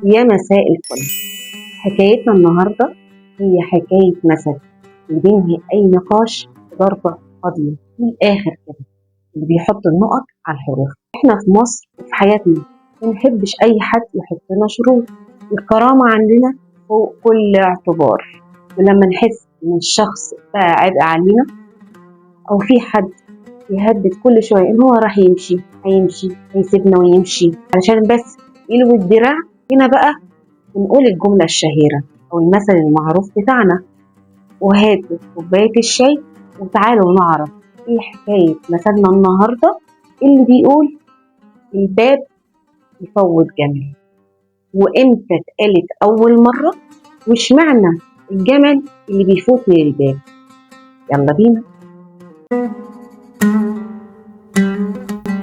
يا مساء الفل. حكايتنا النهاردة هي حكاية مثل بينهي أي نقاش بضربة قاضية من الآخر كده، اللي بيحط النقط على الحروف. إحنا في مصر وفي حياتنا ما نحبش أي حد يحط لنا شروط. الكرامة عندنا فوق كل اعتبار، ولما نحس إن الشخص بقى عبء علينا أو في حد يهدد كل شوية إن هو راح هيمشي هيسيبنا ويمشي علشان بس يلوي الدراع، هنا بقى بنقول الجملة الشهيرة أو المثل المعروف بتاعنا: وهاتوا كوباية الشاي وتعالوا نعرف إيه حكاية مثلنا النهاردة اللي بيقول الباب يفوت جمل. وإمتى اتقالت أول مرة؟ واشمعنى الجمل اللي بيفوت من الباب؟ يلا بينا.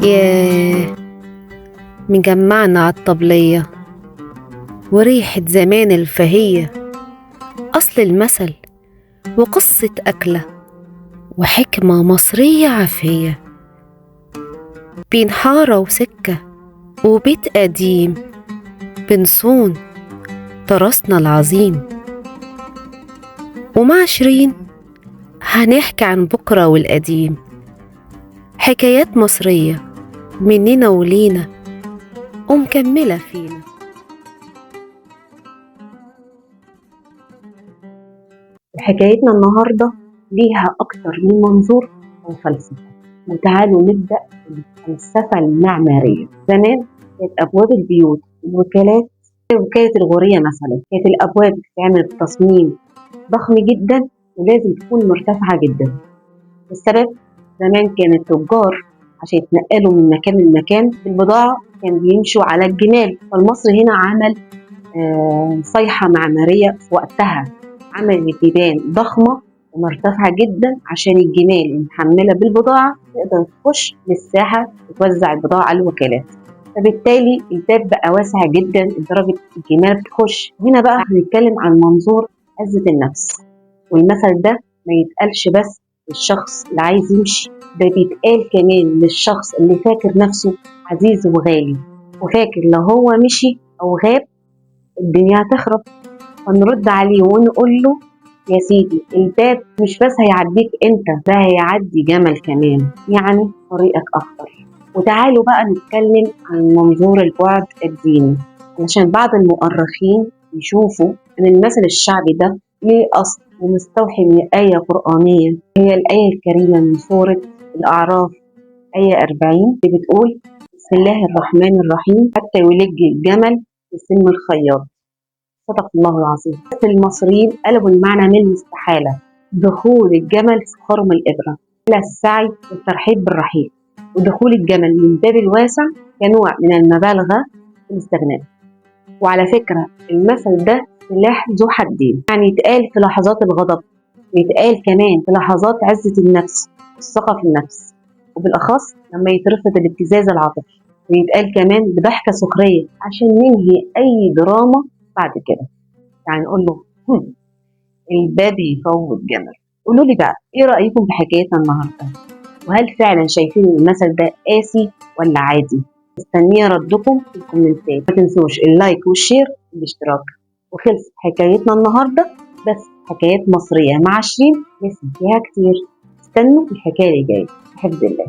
ياه، مجمعنا عالطبلية وريحة زمان الفهية، أصل المثل وقصة أكلة وحكمة مصرية عافية، بين حارة وسكة وبيت قديم بنصون تراثنا العظيم. ومع شيرين هنحكي عن بكرة والقديم، حكايات مصرية مننا ولينا ومكملة فينا. حكايتنا النهاردة ليها أكتر من منظور أو فلسفة، وتعالوا نبدأ بالفلسفة المعمارية. زمان كانت أبواب البيوت والوكالات، وكالة الغورية مثلا، كانت الأبواب بتتعمل بتصميم ضخم جدا ولازم تكون مرتفعة جدا. السبب زمان كان التجار عشان يتنقلوا من مكان لمكان بالبضاعة كان بيمشوا على الجمال، فالمصري هنا عمل صيحة معمارية في وقتها، عمل بيبان ضخمة ومرتفعة جدا عشان الجمال المحملة بالبضاعة تقدر تخش للساحة وتوزع البضاعة على الوكالات. فبالتالي الباب بقى واسع جدا لدرجة الجمال بتخش. هنا بقى هنتكلم عن منظور عزة النفس، والمثل ده ما يتقالش بس للشخص اللي عايز يمشي، ده بيتقال كمان للشخص اللي فاكر نفسه عزيز وغالي، وفاكر لو هو مشي أو غاب الدنيا هتخرب. فنرد عليه ونقول له: يا سيدي، الباب مش بس هيعديك انت، ده هيعدي جمل كمان، يعني طريقك اخطر. وتعالوا بقى نتكلم عن منظور البعد الديني، علشان بعض المؤرخين يشوفوا ان المثل الشعبي ده ليه اصل ومستوحي من آية قرآنية، هي الآية الكريمة من سورة الأعراف، آية 40، اللي بتقول: بسم الله الرحمن الرحيم حتى يلج الجمل في سم الخياط. صدق الله العظيم. بس المصريين قلبوا المعنى من الاستحالة، دخول الجمل في خرم الإبرة، إلى السعي والترحيب بالرحيل، ودخول الجمل من باب الواسع كنوع من المبالغة في الاستغناء. وعلى فكرة المثل ده سلاح ذو حدين، يعني يتقال في لحظات الغضب، ويتقال كمان في لحظات عزة النفس والثقة في النفس، وبالأخص لما يترفض الابتزاز العاطفي، ويتقال كمان بضحكة سخرية عشان ننهي أي دراما بعد كده. يعني نقول له: الباب يفوت جمل. قولوا لي بقى ايه رأيكم في حكايتنا النهارده؟ وهل فعلا شايفين ان المثل ده قاسي ولا عادي؟ مستنيه ردكم في الكومنتات. ما تنسوش اللايك والشير والاشتراك. وخلصت حكايتنا النهارده، بس حكايات مصرية مع شيرين لسه فيها كتير. استنوا الحكاية اللي جاية. بحفظ الله.